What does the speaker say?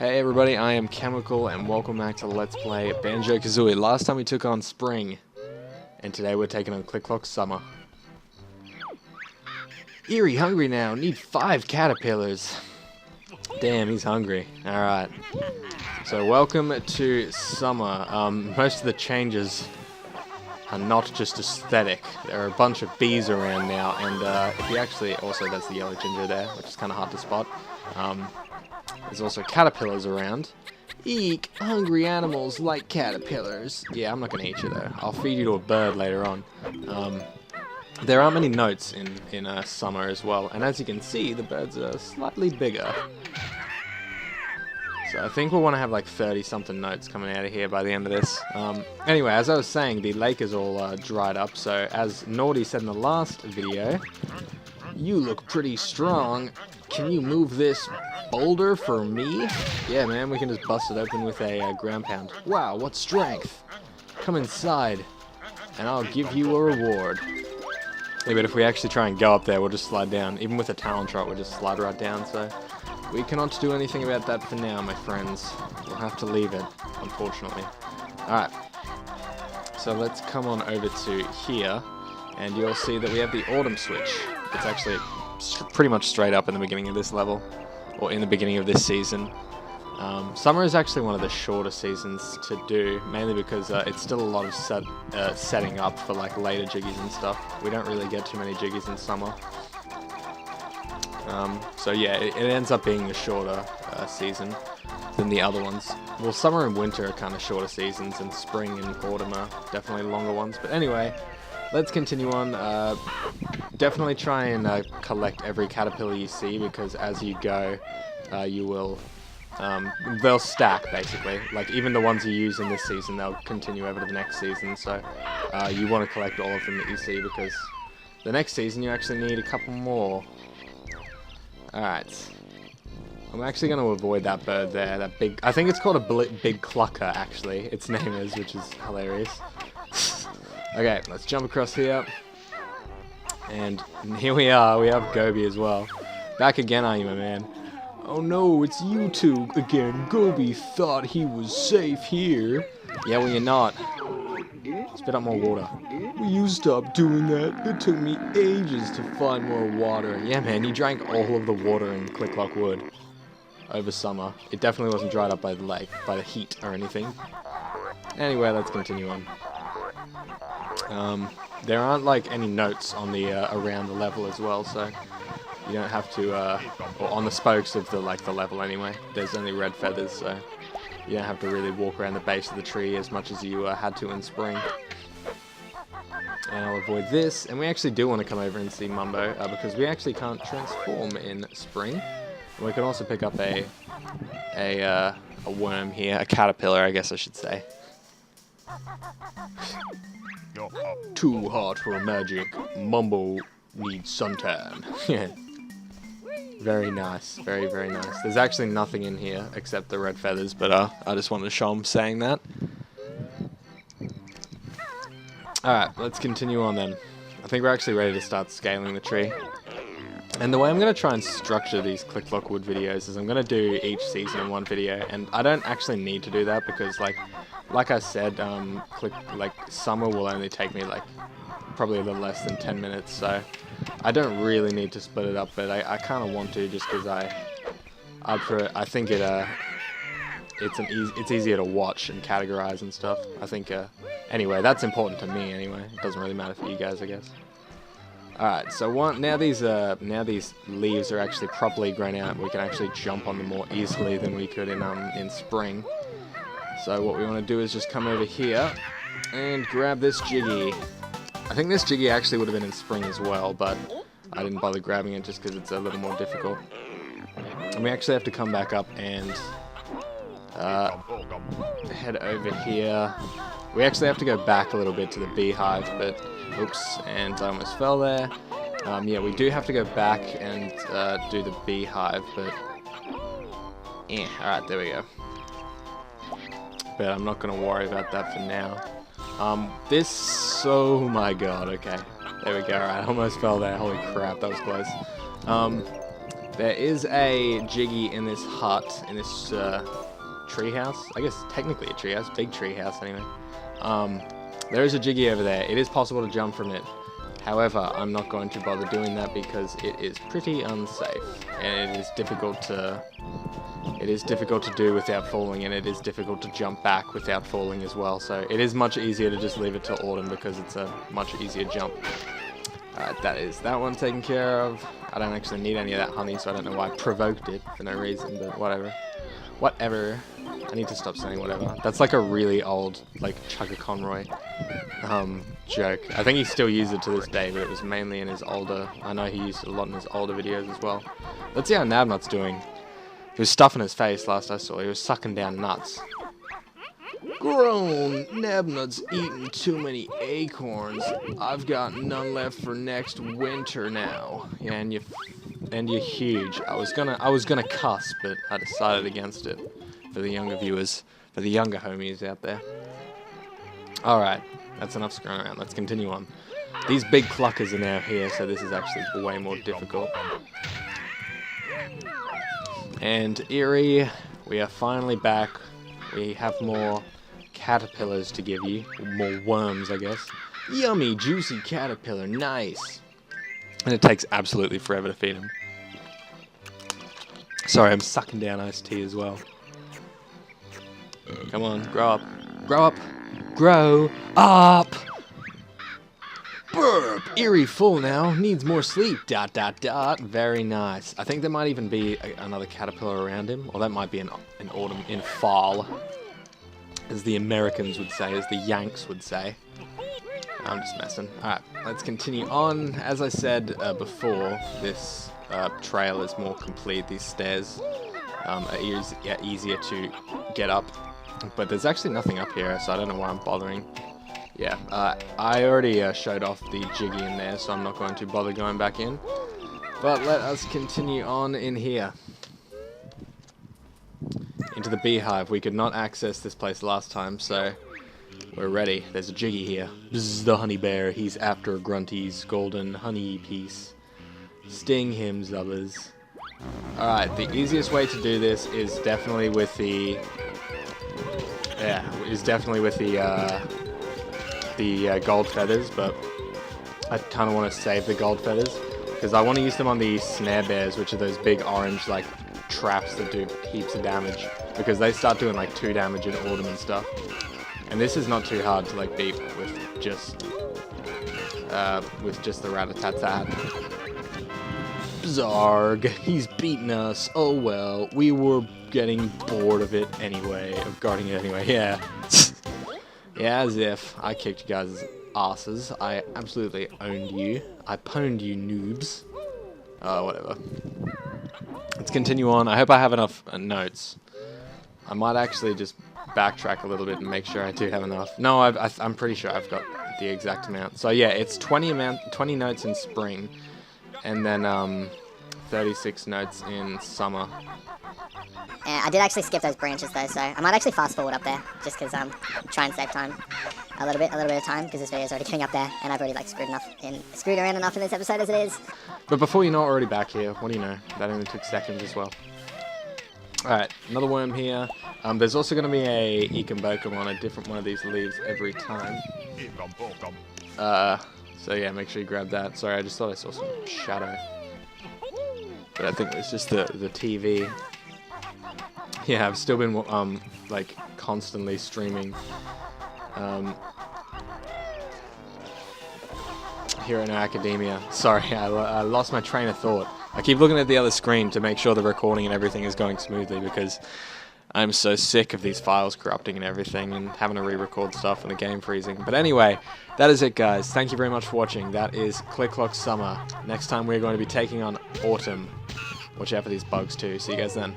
Hey everybody, I am Chemical and welcome back to Let's Play Banjo-Kazooie. Last time we took on Spring, and today we're taking on Click Clock Summer. Eerie hungry now, need 5 caterpillars. Damn, he's hungry. Alright. So welcome to Summer. Most of the changes are not just aesthetic. There are a bunch of bees around now, and if you actually, also there's the yellow ginger there, which is kind of hard to spot. There's also caterpillars around. Eek, hungry animals like caterpillars. Yeah, I'm not going to eat you though. I'll feed you to a bird later on. There aren't many notes in summer as well, and as you can see, the birds are slightly bigger. So I think we'll want to have like 30-something notes coming out of here by the end of this. Anyway, as I was saying, the lake is all dried up, so as Naughty said in the last video, you look pretty strong. Can you move this boulder for me? Yeah, man, we can just bust it open with a ground pound. Wow, what strength! Come inside, and I'll give you a reward. Yeah, but if we actually try and go up there, we'll just slide down. Even with a talon trot, we'll just slide right down, so we cannot do anything about that for now, my friends. We'll have to leave it, unfortunately. Alright, so let's come on over to here, and you'll see that we have the autumn switch. It's actually pretty much straight up in the beginning of this level, or in the beginning of this season. Summer is actually one of the shorter seasons to do, mainly because it's still a lot of setting up for like later jiggies and stuff. We don't really get too many jiggies in summer. So yeah, it ends up being a shorter season than the other ones. Well, summer and winter are kind of shorter seasons, and spring and autumn are definitely longer ones. But anyway, let's continue on. Definitely try and collect every caterpillar you see, because as you go, you will, they'll stack basically. Like even the ones you use in this season, they'll continue over to the next season. So you want to collect all of them that you see, because the next season you actually need a couple more. Alright. I'm actually going to avoid that bird there, that big, I think it's called a big clucker actually, its name is, which is hilarious. Okay, let's jump across here. And here we are, we have Gobi as well. Back again, are you, my man? Oh no, it's you two again. Gobi thought he was safe here. Yeah, well, you're not. Spit up more water. Will you stop doing that? It took me ages to find more water. Yeah, man, you drank all of the water in Click Clock Wood over summer. It definitely wasn't dried up by the lake, by the heat or anything. Anyway, let's continue on. There aren't like any notes on the around the level as well, so you don't have to, or on the spokes of the level anyway. There's only red feathers, so you don't have to really walk around the base of the tree as much as you had to in spring. And I'll avoid this, and we actually do want to come over and see Mumbo, because we actually can't transform in spring. And we can also pick up a worm here, a caterpillar, I guess I should say. Too hot for magic. Mumbo needs suntan. Very nice. Very, very nice. There's actually nothing in here except the red feathers, but I just wanted to show him saying that. Alright, let's continue on then. I think we're actually ready to start scaling the tree. And the way I'm going to try and structure these Click Clock Wood videos is I'm going to do each season in one video, and I don't actually need to do that because like I said, summer will only take me like probably a little less than 10 minutes, so I don't really need to split it up, but I kind of want to, just because I think it's easier to watch and categorize and stuff. I think anyway, that's important to me anyway. It doesn't really matter for you guys, I guess. Alright, so now these leaves are actually properly grown out, and we can actually jump on them more easily than we could in spring. So what we want to do is just come over here and grab this jiggy. I think this jiggy actually would have been in spring as well, but I didn't bother grabbing it just because it's a little more difficult. And we actually have to come back up and head over here. We actually have to go back a little bit to the beehive, but oops, and I almost fell there. Yeah, we do have to go back and do the beehive, but yeah, alright, there we go. But I'm not going to worry about that for now. Oh my god, okay. There we go, alright, I almost fell there, holy crap, that was close. There is a Jiggy in this hut, in this treehouse. I guess technically a treehouse, big treehouse anyway. There is a Jiggy over there. It is possible to jump from it. However, I'm not going to bother doing that because it is pretty unsafe, and it is difficult to do without falling, and it is difficult to jump back without falling as well. So it is much easier to just leave it till autumn because it's a much easier jump. Alright, that is that one taken care of. I don't actually need any of that honey, so I don't know why I provoked it for no reason, but whatever. Whatever. I need to stop saying whatever. That's like a really old, like, Chugga Conroy joke. I think he still uses it to this day, but it was mainly in his older... I know he used it a lot in his older videos as well. Let's see how Nabnut's doing. He was stuffing his face last I saw. He was sucking down nuts. Grown! Nabnut's eating too many acorns. I've got none left for next winter now. Yeah, and you're huge. I was gonna cuss, but I decided against it for the younger viewers, for the younger homies out there. Alright, that's enough screwing around. Let's continue on. These big cluckers are now here, so this is actually way more difficult. And Eerie, we are finally back. We have more caterpillars to give you. More worms, I guess. Yummy, juicy caterpillar, nice. And it takes absolutely forever to feed them. Sorry, I'm sucking down iced tea as well. Come on, grow up. Grow up. Grow up! Burp! Eerie full now. Needs more sleep. ... Very nice. I think there might even be another caterpillar around him. Or that might be in autumn, in fall. As the Americans would say, as the Yanks would say. I'm just messing. Alright, let's continue on. As I said before, this trail is more complete. These stairs are easier to get up. But there's actually nothing up here, so I don't know why I'm bothering. Yeah, I already showed off the Jiggy in there, so I'm not going to bother going back in. But let us continue on in here. Into the beehive. We could not access this place last time, so we're ready. There's a Jiggy here. This is the honey bear. He's after Grunty's golden honey piece. Sting him, Zubbers. Alright, the easiest way to do this is definitely with the... gold feathers, but I kind of want to save the gold feathers because I want to use them on the snare bears, which are those big orange like traps that do heaps of damage, because they start doing like 2 damage in autumn and stuff. And this is not too hard to like beat with just the rat-a-tat-tat. Zarg, he's beaten us. Oh well, we were getting bored of it anyway, of guarding it anyway. Yeah. Yeah, as if I kicked you guys' asses. I absolutely owned you. I pwned you noobs. Whatever. Let's continue on. I hope I have enough notes. I might actually just backtrack a little bit and make sure I do have enough. No, I'm pretty sure I've got the exact amount. So yeah, it's 20 notes in spring, and then 36 notes in summer. I did actually skip those branches though, so I might actually fast forward up there, just because try and save time, a little bit of time, because this video is already getting up there, and I've already like screwed around enough in this episode as it is. But before you know, already back here. What do you know? That only took seconds as well. Alright, another worm here. There's also going to be a Ekambokum on a different one of these leaves every time. So yeah, make sure you grab that. Sorry, I just thought I saw some shadow. But I think it's just the TV. Yeah, I've still been like constantly streaming here in academia. Sorry, I lost my train of thought. I keep looking at the other screen to make sure the recording and everything is going smoothly, because I'm so sick of these files corrupting and everything and having to re-record stuff and the game freezing. But anyway, that is it, guys. Thank you very much for watching. That is Click Clock Summer. Next time we're going to be taking on Autumn. Watch out for these bugs too. See you guys then.